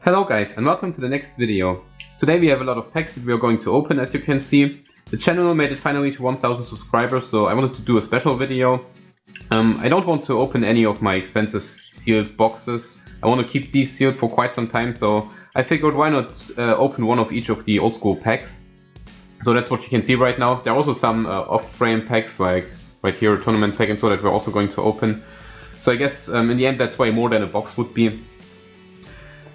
Hello guys and welcome to the next video. Today we have a lot of packs that we are going to open. As you can see, the channel made it finally to 1000 subscribers, so I wanted to do a special video. I don't want to open any of my expensive sealed boxes. I want to keep these sealed for quite some time, so I figured why not open one of each of the old school packs. So that's what you can see right now. There are also some off-frame packs, like right here, a tournament pack and so, that we're also going to open. So I guess in the end that's way more than a box would be.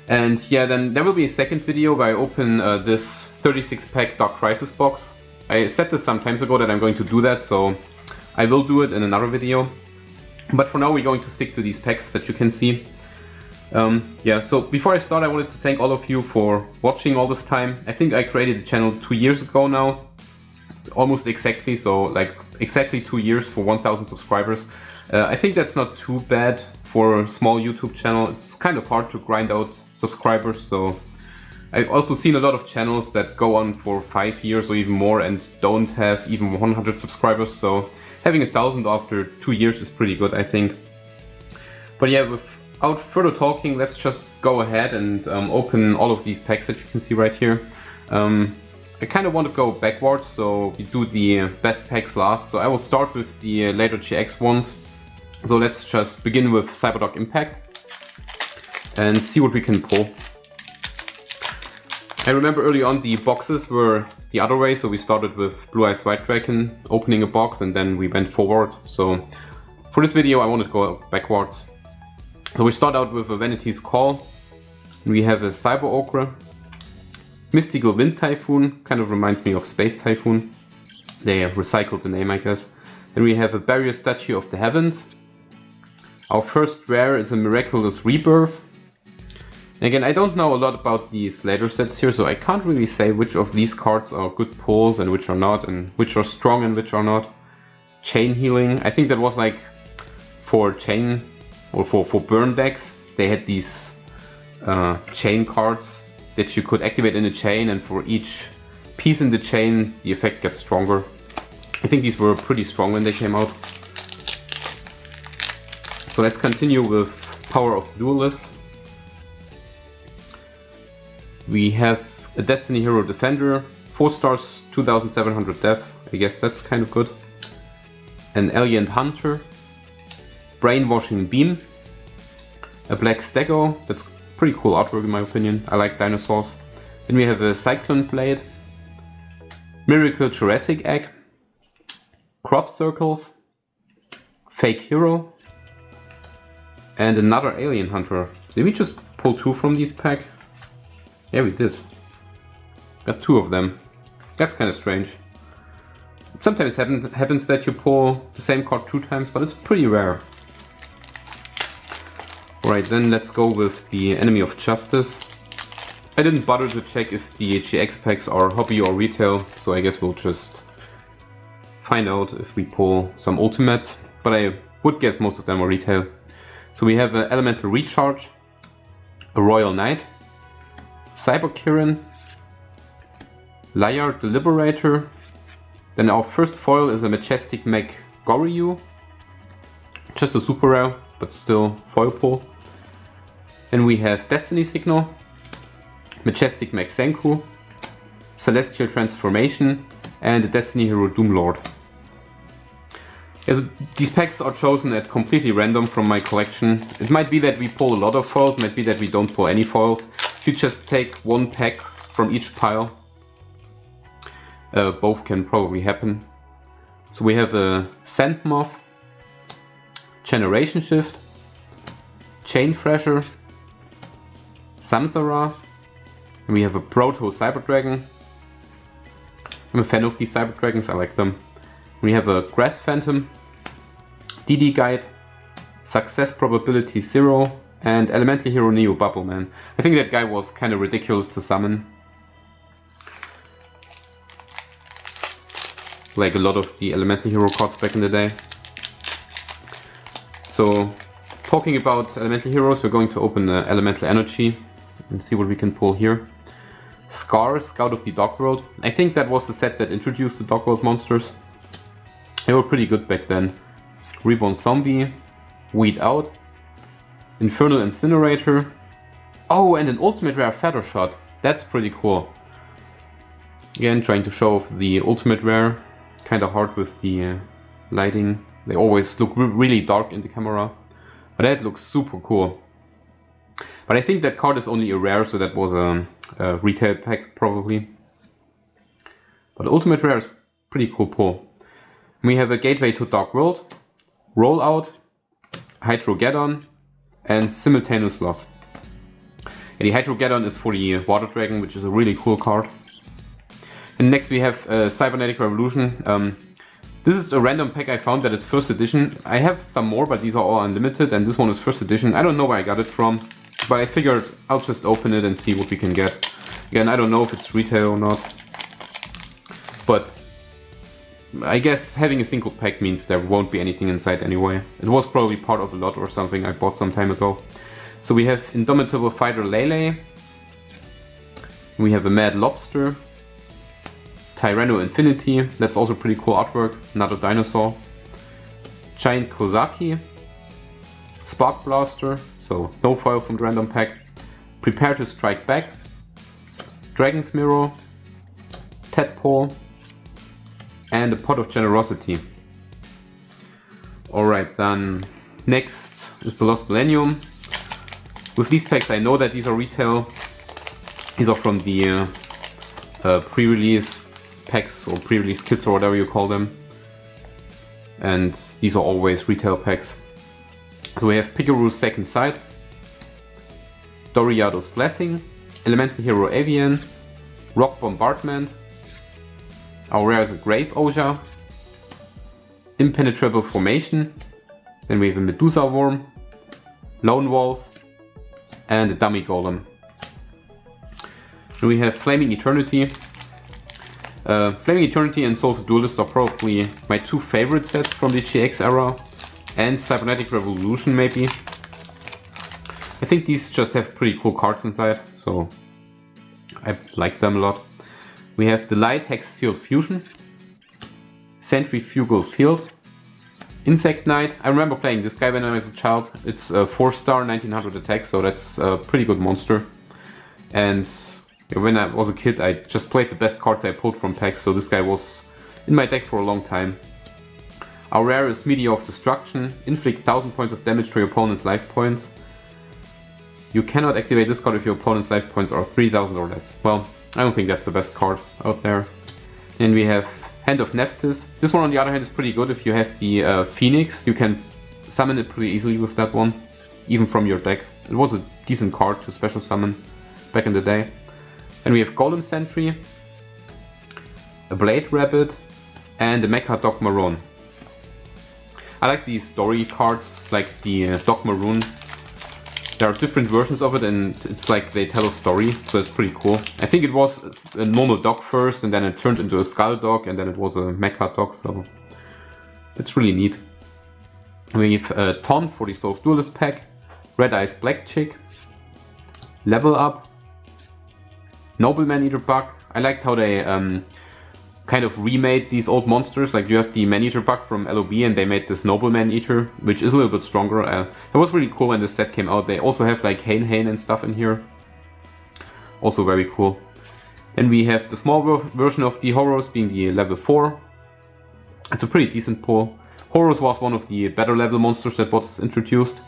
And yeah, then there will be a second video where I open this 36 pack Dark Crisis box. I said this some times ago that I'm going to do that, so I will do it in another video. But for now we're going to stick to these packs that you can see. Yeah, so before I start, I wanted to thank all of you for watching all this time. I think I created the channel 2 years ago now. Almost exactly, so like exactly 2 years for 1000 subscribers. I think that's not too bad for a small YouTube channel. It's kind of hard to grind out subscribers, so I've also seen a lot of channels that go on for 5 years or even more and don't have even 100 subscribers, so having 1000 after 2 years is pretty good, I think. But yeah, without further talking, let's just go ahead and open all of these packs that you can see right here. I kind of want to go backwards, so we do the best packs last. So I will start with the later GX ones. So let's just begin with Cyberdog Impact and see what we can pull. I remember early on the boxes were the other way, so we started with Blue Eyes White Dragon, opening a box, and then we went forward. So for this video I want to go backwards. So we start out with a Vanity's Call. We have a Cyber Ogre, Mystical Wind Typhoon, kind of reminds me of Space Typhoon. They recycled the name, I guess. Then we have a Barrier Statue of the Heavens. Our first rare is a Miraculous Rebirth. And again, I don't know a lot about these later sets here, so I can't really say which of these cards are good pulls and which are not, and which are strong and which are not. Chain Healing, I think that was like for chain or for burn decks. They had these chain cards that you could activate in a chain, and for each piece in the chain the effect gets stronger. I think these were pretty strong when they came out. So let's continue with Power of the Duelist. We have a Destiny Hero Defender, 4 stars, 2700 def, I guess that's kind of good. An Alien Hunter, Brainwashing Beam, a Black Stego, that's pretty cool artwork in my opinion, I like dinosaurs. Then we have a Cyclone Blade, Miracle Jurassic Egg, Crop Circles, Fake Hero, and another Alien Hunter. Did we just pull 2 from these pack? Yeah, we did. Got 2 of them. That's kind of strange. It sometimes happens that you pull the same card 2 times, but it's pretty rare. Alright, then let's go with the Enemy of Justice. I didn't bother to check if the GX packs are hobby or retail, so I guess we'll just find out if we pull some ultimates, but I would guess most of them are retail. So we have an Elemental Recharge, a Royal Knight, Cyber Kirin, Liar the Liberator. Then our first foil is a Majestic Mech Goryu, just a super rare, but still foil pull. Then we have Destiny Signal, Majestic Mech Senku, Celestial Transformation, and a Destiny Hero Doomlord. Yeah, so these packs are chosen at completely random from my collection. It might be that we pull a lot of foils, might be that we don't pull any foils. If you just take one pack from each pile, both can probably happen. So we have a Sand Moth, Generation Shift, Chain Thrasher, Samsara, and we have a Proto Cyber Dragon. I'm a fan of these Cyber Dragons, I like them. We have a Grass Phantom, DD Guide, Success Probability 0, and Elemental Hero Neo Bubbleman. I think that guy was kind of ridiculous to summon. Like a lot of the Elemental Hero cards back in the day. So, talking about Elemental Heroes, we're going to open Elemental Energy and see what we can pull here. Scar, Scout of the Dog World. I think that was the set that introduced the Dog World monsters. They were pretty good back then. Reborn Zombie, Weed Out, Infernal Incinerator, Oh, and an ultimate rare feather shot. That's pretty cool. Again, trying to show off the ultimate rare. Kind of hard with the lighting. They always look really dark in the camera. But that looks super cool. But I think that card is only a rare, so that was a retail pack probably. But ultimate rare is pretty cool pull. We have a Gateway to Dark World, Rollout, Hydrogeddon, and Simultaneous Loss. And the Hydrogeddon is for the Water Dragon, which is a really cool card. And next we have Cybernetic Revolution. This is a random pack I found that is first edition. I have some more, but these are all unlimited, and this one is first edition. I don't know where I got it from, but I figured I'll just open it and see what we can get. Again, I don't know if it's retail or not, but I guess having a single pack means there won't be anything inside anyway. It was probably part of a lot or something I bought some time ago. So we have Indomitable Fighter Lele. We have a Mad Lobster. Tyranno Infinity, that's also pretty cool artwork, another dinosaur. Giant Kozaki, Spark Blaster, so no foil from the random pack. Prepare to Strike Back, Dragon's Mirror, Tadpole, and a Pot of Generosity. Alright, then next is the Lost Millennium. With these packs I know that these are retail. These are from the pre-release packs or pre-release kits or whatever you call them, and these are always retail packs. So we have Pikaru's Second Sight, Doriado's Blessing, Elemental Hero Avian, Rock Bombardment, our rare is a Grave Osha, Impenetrable Formation, then we have a Medusa Worm, Lone Wolf, and a Dummy Golem. Then we have Flaming Eternity. Flaming Eternity and Soul of the Duelist are probably my two favorite sets from the GX era, and Cybernetic Revolution maybe. I think these just have pretty cool cards inside, so I like them a lot. We have the Light Hex Sealed Fusion, Centrifugal Field, Insect Knight. I remember playing this guy when I was a child. It's a 4-star 1900 attack, so that's a pretty good monster. And when I was a kid, I just played the best cards I pulled from packs, so this guy was in my deck for a long time. Our rare is Meteor of Destruction. Inflict 1000 points of damage to your opponent's life points. You cannot activate this card if your opponent's life points are 3000 or less. Well, I don't think that's the best card out there. Then we have Hand of Nephthys. This one on the other hand is pretty good. If you have the Phoenix, you can summon it pretty easily with that one, even from your deck. It was a decent card to special summon back in the day. Then we have Golem Sentry, a Blade Rabbit, and a Mecha Doc Maroon. I like these story cards, like the Doc Maroon. There are different versions of it, and it's like they tell a story, so it's pretty cool. I think it was a normal Doc first, and then it turned into a Skull Doc, and then it was a Mecha Doc, so it's really neat. We have Ton for the Soul of Duelist pack, Red Eyes Black Chick, Level Up, Nobleman Eater Bug. I liked how they kind of remade these old monsters. Like you have the Man-Eater Bug from LOB and they made this Nobleman Eater, which is a little bit stronger. That was really cool when this set came out. They also have like Hane and stuff in here. Also very cool. Then we have the small version of the Horus being the level 4. It's a pretty decent pull. Horus was one of the better level monsters that was introduced.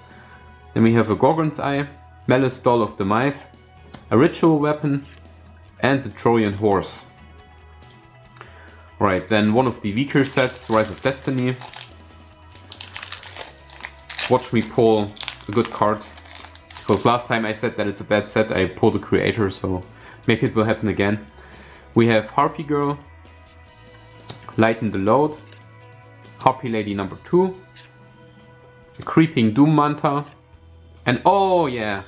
Then we have a Gorgon's Eye, Malice Doll of Demise, a Ritual Weapon, and the Trojan Horse. Right, then one of the weaker sets, Rise of Destiny. Watch me pull a good card. Because last time I said that it's a bad set, I pulled the Creator, so maybe it will happen again. We have Harpy Girl, Lighten the Load, Harpy Lady number 2, a Creeping Doom Manta, and oh yeah,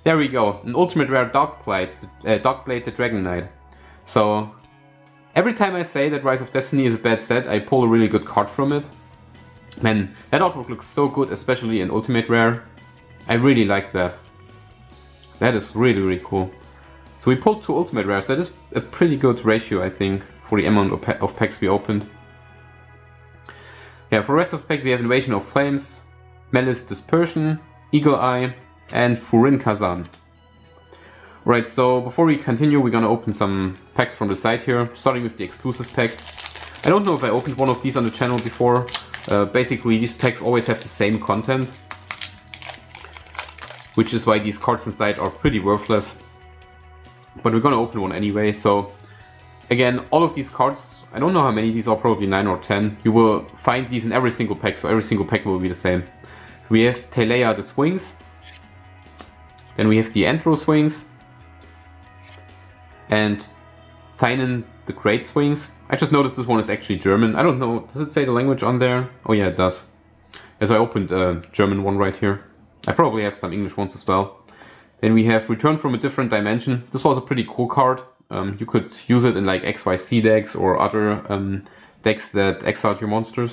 there we go, an ultimate rare Darkblade, the Dragon Knight. So every time I say that Rise of Destiny is a bad set, I pull a really good card from it. Man, that artwork looks so good, especially in Ultimate Rare. I really like that. That is really, really cool. So we pulled 2 Ultimate Rares. That is a pretty good ratio, I think, for the amount of packs we opened. Yeah, for the rest of the pack we have Invasion of Flames, Malice Dispersion, Eagle Eye, and Furin Kazan. Right, so before we continue, we're gonna open some packs from the side here, starting with the exclusive pack. I don't know if I opened one of these on the channel before. Basically, these packs always have the same content, which is why these cards inside are pretty worthless. But we're gonna open one anyway. So again, all of these cards, I don't know how many these are, probably 9 or 10. You will find these in every single pack, so every single pack will be the same. We have Telea the Swings, then we have the Entro Swings, and Tynan the Great Swings. I just noticed this one is actually German. I don't know, does it say the language on there? Oh yeah, it does. As I opened a German one right here. I probably have some English ones as well. Then we have Return from a Different Dimension. This was a pretty cool card. You could use it in like XYZ decks or other decks that exiled your monsters.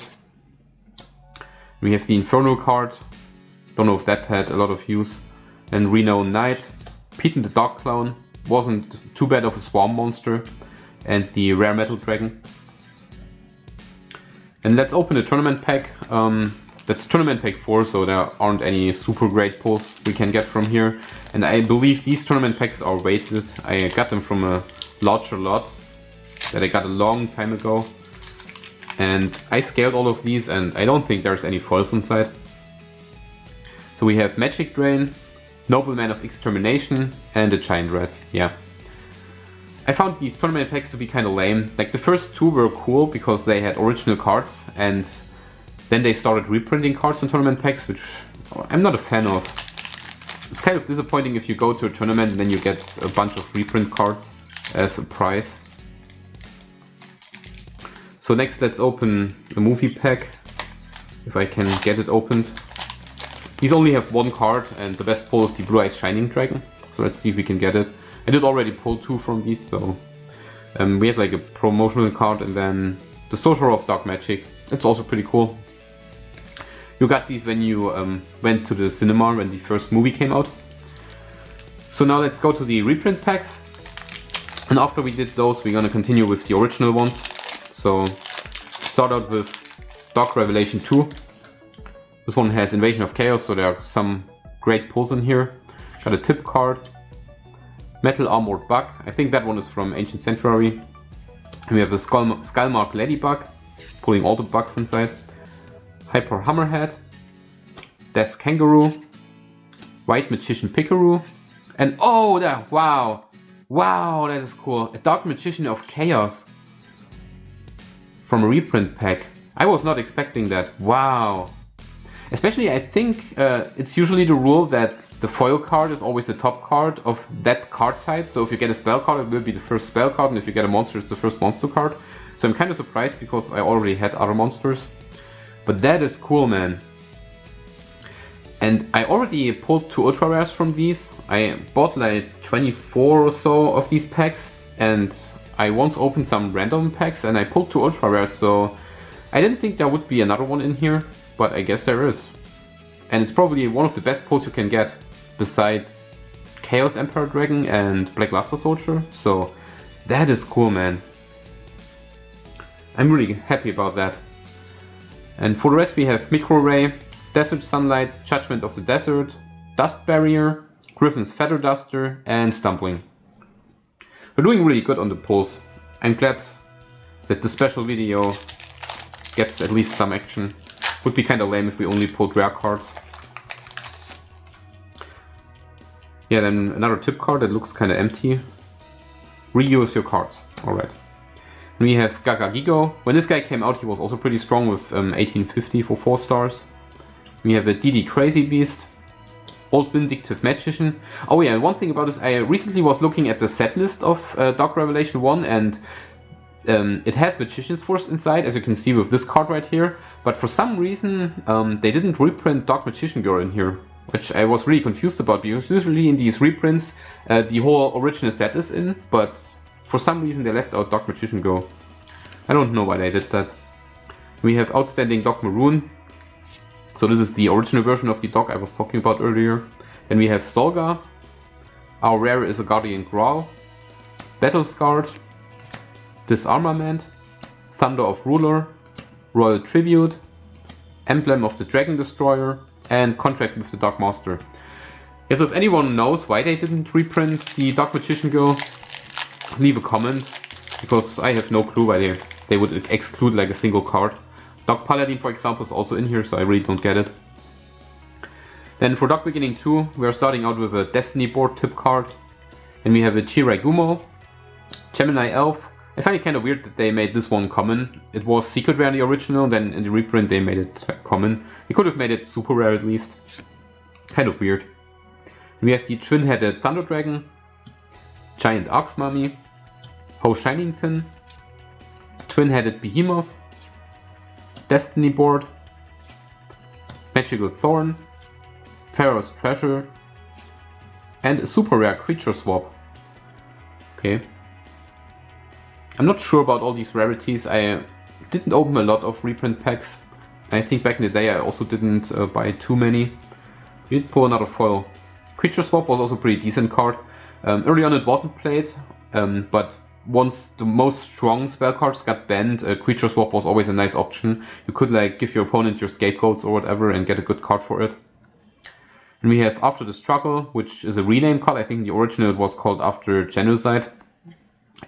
We have the Inferno card. Don't know if that had a lot of use. And Renowned Knight. Pete the Dog Clown. Wasn't too bad of a Swarm monster. And the Rare Metal Dragon. And let's open the tournament pack. That's tournament pack 4, so there aren't any super great pulls we can get from here. And I believe these tournament packs are weighted. I got them from a larger lot that I got a long time ago. And I scaled all of these and I don't think there's any foils inside. So we have Magic Drain, Nobleman of Extermination, and a Giant Rat. Yeah. I found these tournament packs to be kind of lame. Like the first two were cool because they had original cards, and then they started reprinting cards in tournament packs, which I'm not a fan of. It's kind of disappointing if you go to a tournament and then you get a bunch of reprint cards as a prize. So next let's open the movie pack, if I can get it opened. These only have one card and the best pull is the Blue Eyes Shining Dragon. So let's see if we can get it. I did already pull 2 from these, so we have like a promotional card and then the Sorcerer of Dark Magic. It's also pretty cool. You got these when you went to the cinema when the first movie came out. So now let's go to the reprint packs. And after we did those, we're gonna continue with the original ones. So start out with Dark Revelation 2. This one has Invasion of Chaos, so there are some great pulls in here. Got a tip card. Metal Armored Bug. I think that one is from Ancient Sanctuary. We have a Skullmark Ladybug, pulling all the bugs inside. Hyper Hammerhead. Death Kangaroo. White Magician Pickaroo. And oh, that, wow! Wow, that is cool. A Dark Magician of Chaos. From a reprint pack. I was not expecting that. Wow. Especially, I think it's usually the rule that the foil card is always the top card of that card type. So if you get a spell card, it will be the first spell card, and if you get a monster, it's the first monster card. So I'm kind of surprised because I already had other monsters. But that is cool, man. And I already pulled 2 ultra rares from these. I bought like 24 or so of these packs, and I once opened some random packs and I pulled 2 ultra rares, so I didn't think there would be another one in here. But I guess there is. And it's probably one of the best pulls you can get, besides Chaos Emperor Dragon and Black Luster Soldier. So that is cool, man. I'm really happy about that. And for the rest we have Micro Ray, Desert Sunlight, Judgment of the Desert, Dust Barrier, Griffin's Feather Duster, and Stumbling. We're doing really good on the pulls. I'm glad that the special video gets at least some action. Would be kind of lame if we only pulled rare cards. Yeah, then another tip card that looks kind of empty. Reuse your cards. Alright. We have YuGiOh. When this guy came out, he was also pretty strong with 1850 for 4 stars. We have a DD Crazy Beast. Old Vindictive Magician. Oh yeah, and one thing about this, I recently was looking at the set list of Dark Revelation 1, and it has Magician's Force inside, as you can see with this card right here. But for some reason, they didn't reprint Dark Magician Girl in here, which I was really confused about, because usually in these reprints, the whole original set is in, but for some reason they left out Dark Magician Girl. I don't know why they did that. We have Outstanding Dog Maroon. So this is the original version of the dog I was talking about earlier. Then we have Stolga. Our rare is a Guardian Growl. Battle Scarred. Disarmament. Thunder of Ruler. Royal Tribute, Emblem of the Dragon Destroyer, and Contract with the Dark Master. Yeah, so if anyone knows why they didn't reprint the Dark Magician Girl, leave a comment, because I have no clue why they would exclude like a single card. Dark Paladin, for example, is also in here, so I really don't get it. Then for Dark Beginning 2, we are starting out with a Destiny board tip card. And we have a Chiraigumo, Gemini Elf. I find it kind of weird that they made this one common. It was secret rare in the original, then in the reprint they made it common. They could have made it super rare at least. Kind of weird. We have the Twin-Headed Thunder Dragon, Giant Ox Mummy, Ho Shinington, Twin-Headed Behemoth, Destiny Board, Magical Thorn, Pharaoh's Treasure, and a super rare creature swap. Okay. I'm not sure about all these rarities. I didn't open a lot of reprint packs. I think back in the day I also didn't buy too many. We did pull another foil. Creature swap was also a pretty decent card. Early on it wasn't played, but once the most strong spell cards got banned, creature swap was always a nice option. You could like give your opponent your scapegoats or whatever and get a good card for it. And we have After the Struggle, which is a rename card. I think the original was called After Genocide.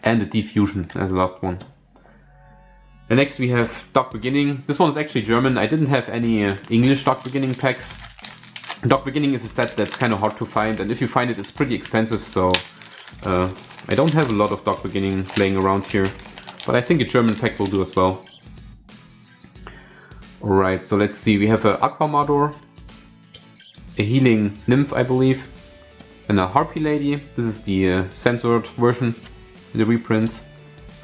And a Diffusion as the last one. And next we have Dark Beginning. This one is actually German. I didn't have any English Dark Beginning packs. Dark Beginning is a set that's kind of hard to find, and if you find it, it's pretty expensive, so I don't have a lot of Dark Beginning laying around here. But I think a German pack will do as well. Alright, so let's see. We have a Aquamador, a Healing Nymph, I believe, and a Harpy Lady. This is the censored version in the reprint.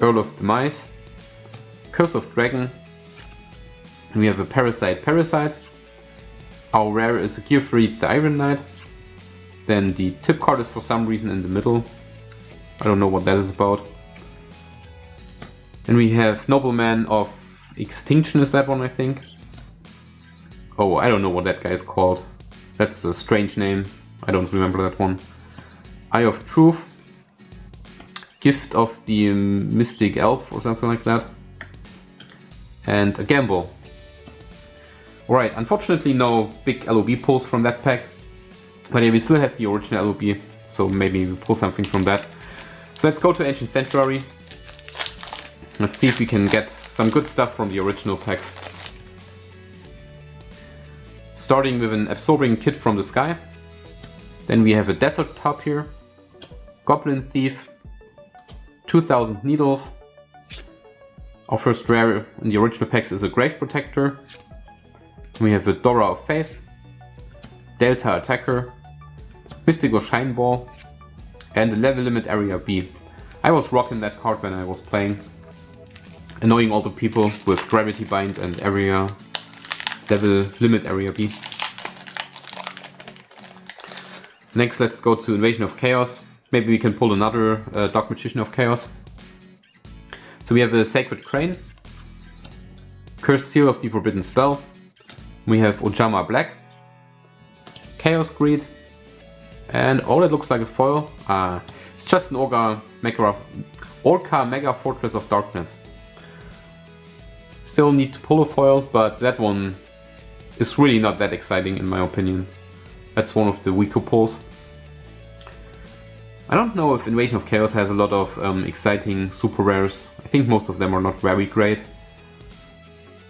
Earl of Demise, Curse of Dragon, and we have a Parasite. Our rare is a Gearfried the Iron Knight. Then the tip card is for some reason in the middle. I don't know what that is about. And we have Nobleman of Extinction, is that one, I think. Oh, I don't know what that guy is called. That's a strange name. I don't remember that one. Eye of Truth. Gift of the Mystic Elf or something like that. And a Gamble. Alright, unfortunately no big LOB pulls from that pack. But yeah, we still have the original LOB, so maybe we pull something from that. So let's go to Ancient Sanctuary. Let's see if we can get some good stuff from the original packs. Starting with an Absorbing Kit from the Sky. Then we have a Desert Tub here. Goblin Thief. 2000 Needles. Our first rare in the original packs is a Grave Protector. We have a Dora of Faith. Delta Attacker. Mystical Shine Ball. And a Level Limit Area B. I was rocking that card when I was playing. Annoying all the people with Gravity Bind and Area Level Limit Area B. Next, let's go to Invasion of Chaos. Maybe we can pull another Dark Magician of Chaos. So we have a Sacred Crane, Cursed Seal of the Forbidden Spell. We have Ojama Black, Chaos Greed, and oh, that looks like a foil. It's just an Orca Mega Fortress of Darkness. Still need to pull a foil, but that one is really not that exciting in my opinion. That's one of the weaker pulls. I don't know if Invasion of Chaos has a lot of exciting super rares. I think most of them are not very great.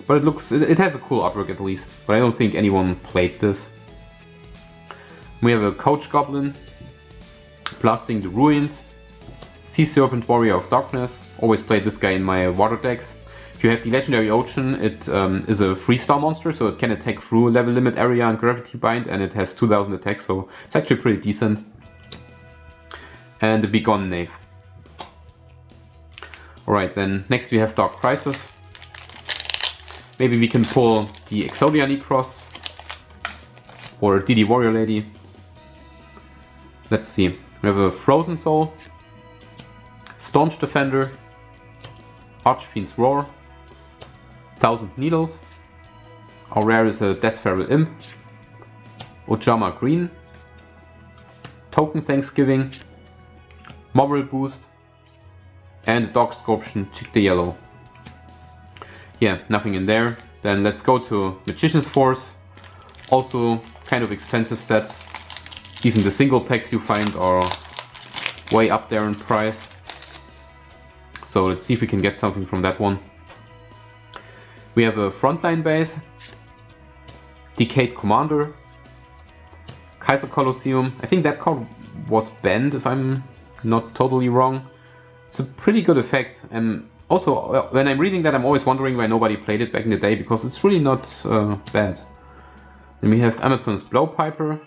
But it has a cool artwork at least. But I don't think anyone played this. We have a Couch Goblin, Blasting the Ruins, Sea Serpent Warrior of Darkness. Always played this guy in my water decks. If you have the Legendary Ocean, it is a 3-star monster, so it can attack through Level Limit Area and Gravity Bind, and it has 2000 attack, so it's actually pretty decent. And the Begone Knave. Alright, then next we have Dark Crisis. Maybe we can pull the Exodia Necros or DD Warrior Lady. Let's see. We have a Frozen Soul, Staunch Defender, Archfiend's Roar, 1000 Needles. Our rare is a Death Feral Imp, Ojama Green, Token Thanksgiving, Moral Boost, and Dark Scorpion Chick the Yellow. Yeah, nothing in there. Then let's go to Magician's Force. Also kind of expensive set. Even the single packs you find are way up there in price. So let's see if we can get something from that one. We have a Frontline base, Decayed Commander, Kaiser Colosseum. I think that card was banned if I'm not totally wrong. It's a pretty good effect, and also when I'm reading that I'm always wondering why nobody played it back in the day, because it's really not bad. Then we have Amazon's Blowpiper,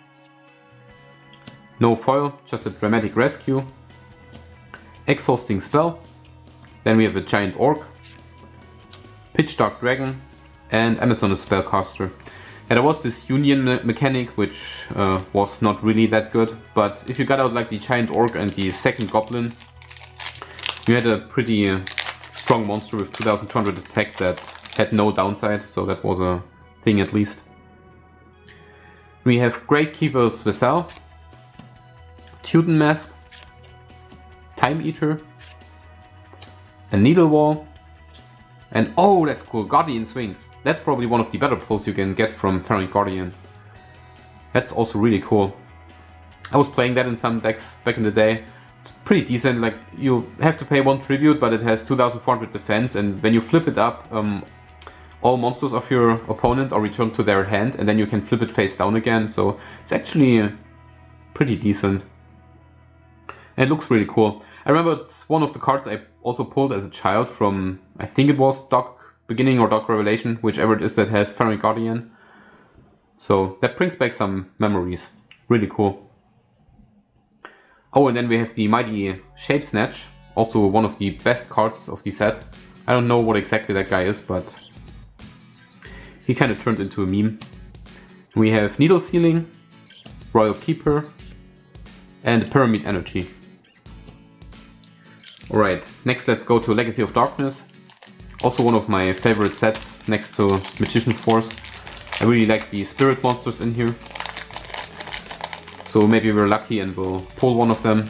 no foil, just a dramatic rescue, Exhausting Spell, then we have a Giant Orc, Pitch Dark Dragon, and Amazon's Spellcaster. And there was this Union mechanic which was not really that good, but if you got out like the Giant Orc and the second Goblin, you had a pretty strong monster with 2200 attack that had no downside, so that was a thing at least. We have Gravekeeper's Vassal, Teuton Mask, Time Eater, a Needle Wall, and oh, that's cool, Guardian Swings. That's probably one of the better pulls you can get from Terran Guardian. That's also really cool. I was playing that in some decks back in the day. It's pretty decent, like you have to pay 1 tribute, but it has 2400 defense, and when you flip it up, all monsters of your opponent are returned to their hand, and then you can flip it face down again, so it's actually pretty decent. And it looks really cool. I remember it's one of the cards I also pulled as a child from, I think it was Dark Beginning or Dark Revelation, whichever it is that has Terran Guardian. So that brings back some memories. Really cool. Oh, and then we have the mighty Shape Snatch, also one of the best cards of the set. I don't know what exactly that guy is, but he kind of turned into a meme. We have Needle Sealing, Royal Keeper, and Pyramid Energy. Alright, next let's go to Legacy of Darkness. Also one of my favorite sets next to Magician's Force. I really like the spirit monsters in here. So maybe we're lucky and we'll pull one of them.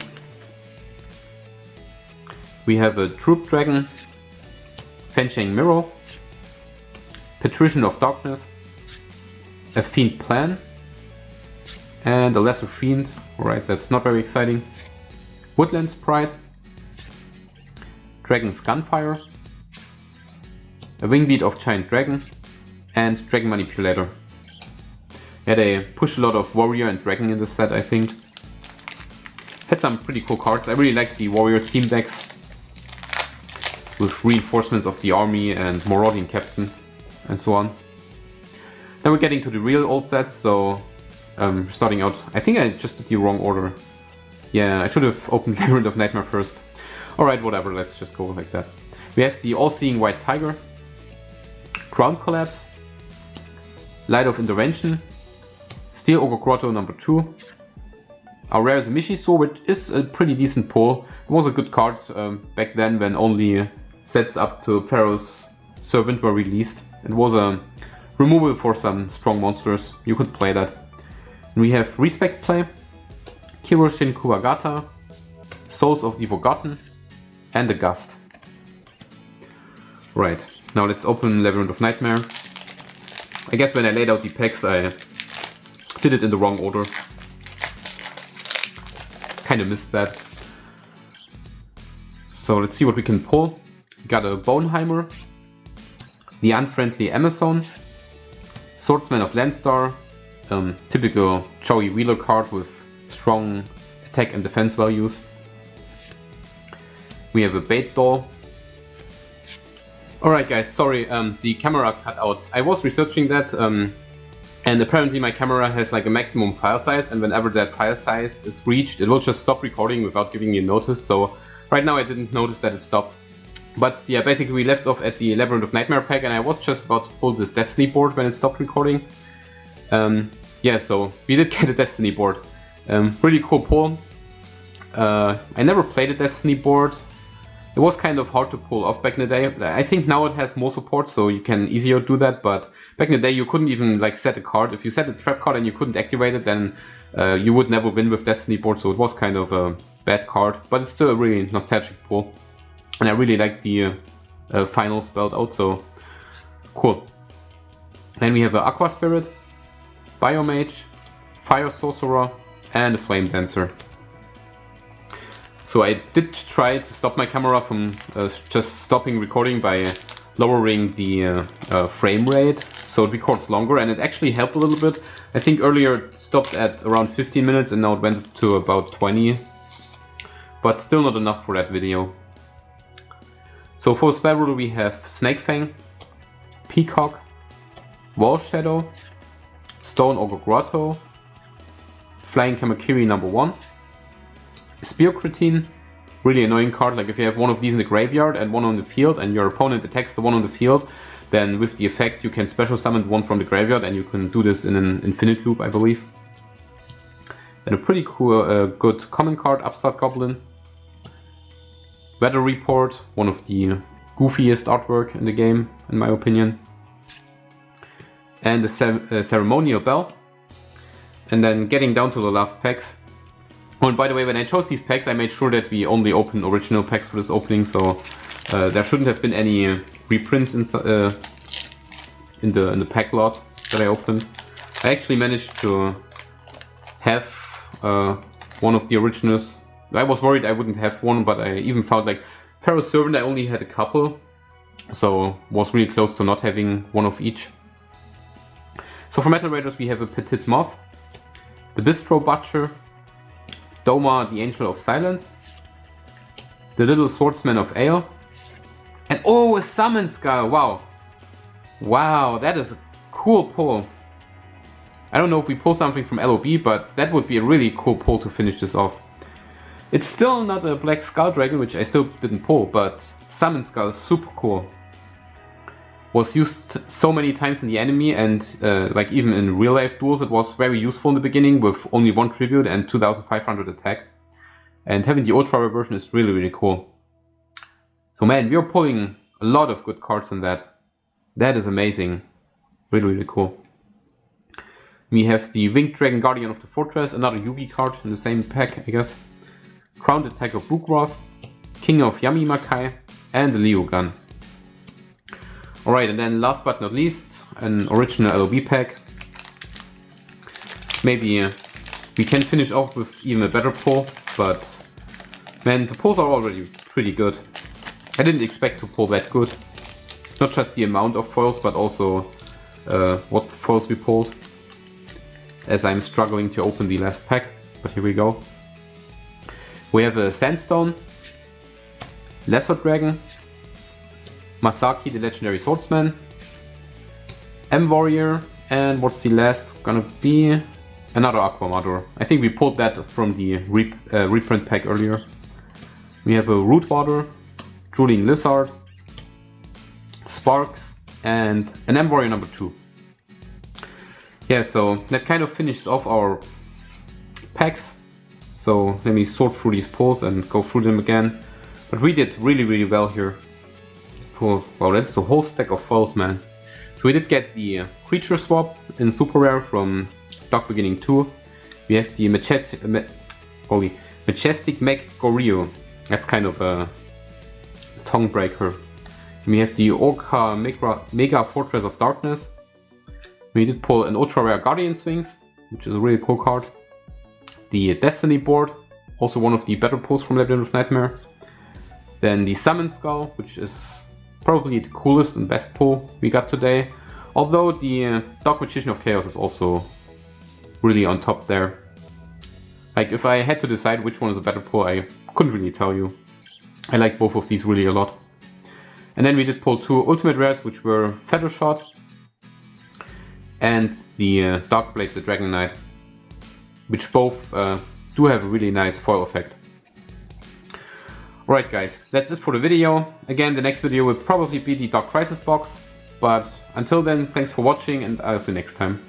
We have a Troop Dragon, Fenchang Mirror, Patrician of Darkness, a Fiend Plan, and a Lesser Fiend. Alright, that's not very exciting. Woodland Sprite, Dragon's Gunfire, a Wingbeat of Giant Dragon, and Dragon Manipulator. Yeah, they push a lot of Warrior and Dragon in this set, I think. Had some pretty cool cards. I really like the Warrior team decks with reinforcements of the army and Morodian Captain and so on. Then we're getting to the real old sets, so starting out, I think I just did the wrong order. Yeah, I should have opened Labyrinth of Nightmare first. Alright, whatever, let's just go like that. We have the All-Seeing White Tiger, Ground Collapse, Light of Intervention, Steel Ogre Grotto number 2. Our rare is a Mishiso, which is a pretty decent pull. It was a good card back then when only sets up to Pharaoh's Servant were released. It was a removal for some strong monsters. You could play that. And we have Respect Play, Kiroshin Kuwagata, Souls of the Forgotten, and a Gust. Right, now let's open Labyrinth of Nightmare. I guess when I laid out the packs I did it in the wrong order. Kinda missed that. So let's see what we can pull. Got a Boneheimer, the Unfriendly Amazon, Swordsman of Landstar, typical Joey Wheeler card with strong attack and defense values. We have a Bait Doll. Alright guys, sorry, the camera cut out. I was researching that and apparently my camera has like a maximum file size, and whenever that file size is reached it will just stop recording without giving you notice. So right now I didn't notice that it stopped. But yeah, basically we left off at the Labyrinth of Nightmare pack and I was just about to pull this Destiny board when it stopped recording. Yeah, so we did get a Destiny board. Really cool pull. I never played a Destiny board. It was kind of hard to pull off back in the day. I think now it has more support, so you can easier do that, but back in the day you couldn't even like set a card. If you set a trap card and you couldn't activate it, then you would never win with Destiny board, so it was kind of a bad card, but it's still a really nostalgic pull. And I really like the final spelled out, so cool. Then we have an Aqua Spirit, Biomage, Fire Sorcerer, and a Flame Dancer. So I did try to stop my camera from just stopping recording by lowering the frame rate, so it records longer, and it actually helped a little bit. I think earlier it stopped at around 15 minutes and now it went to about 20, but still not enough for that video. So for spell rule we have Snakefang, Peacock, Wall Shadow, Stone Ogre Grotto, Flying Kamakiri #1, Spear Cretin, really annoying card. Like if you have one of these in the graveyard and one on the field and your opponent attacks the one on the field, then with the effect you can special summon one from the graveyard, and you can do this in an infinite loop, I believe. And a pretty cool, good common card, Upstart Goblin. Weather Report, one of the goofiest artwork in the game, in my opinion. And a Ceremonial Bell. And then getting down to the last packs. Oh, and by the way, when I chose these packs, I made sure that we only open original packs for this opening, so there shouldn't have been any reprints in the pack lot that I opened. I actually managed to have one of the originals. I was worried I wouldn't have one, but I even found like Pharaoh's Servant, I only had a couple, so was really close to not having one of each. So for Metal Raiders we have a Petit Moth, the Bistro Butcher, Doma, the Angel of Silence, the Little Swordsman of Ale, and oh, a Summon Skull! Wow! Wow, that is a cool pull. I don't know if we pull something from LOB, but that would be a really cool pull to finish this off. It's still not a Black Skull Dragon, which I still didn't pull, but Summon Skull is super cool. Was used so many times in the enemy, and like even in real life duels it was very useful in the beginning with only 1 tribute and 2500 attack. And having the ultra rare version is really cool. So man, we are pulling a lot of good cards in that. That is amazing. Really cool. We have the Winged Dragon Guardian of the Fortress, another Yugi card in the same pack, I guess. Crowned Attack of Bukroth, King of Yamimakai, and the Leo Gun. Alright, and then last but not least, an original LOB pack. Maybe we can finish off with even a better pull, but man, the pulls are already pretty good. I didn't expect to pull that good. Not just the amount of foils, but also what foils we pulled, as I'm struggling to open the last pack, but here we go. We have a Sandstone, Lesser Dragon, Masaki the Legendary Swordsman, M-Warrior, and what's the last gonna be? Another Aqua Mother. I think we pulled that from the reprint pack earlier. We have a Rootwater, Drooling Lizard, Sparks, and an M-Warrior #2. Yeah, so that kind of finishes off our packs. So let me sort through these pulls and go through them again. But we did really well here. Wow, that's the whole stack of foils, man. So we did get the creature swap in super rare from Dark Beginning 2. We have the Majestic Mech Goryo. That's kind of a tongue breaker. We have the Orca Mega Fortress of Darkness. We did pull an ultra rare Guardian Sphinx, which is a really cool card. The Destiny board, also one of the better pulls from Labyrinth of Nightmare. Then the Summon Skull, which is probably the coolest and best pull we got today. Although the Dark Magician of Chaos is also really on top there. Like if I had to decide which one is a better pull, I couldn't really tell you. I like both of these really a lot. And then we did pull 2 ultimate rares, which were Feather Shot and the Dark Blade the Dragon Knight, which both do have a really nice foil effect. Alright guys, that's it for the video. Again, the next video will probably be the Dark Crisis box, but until then, thanks for watching and I'll see you next time.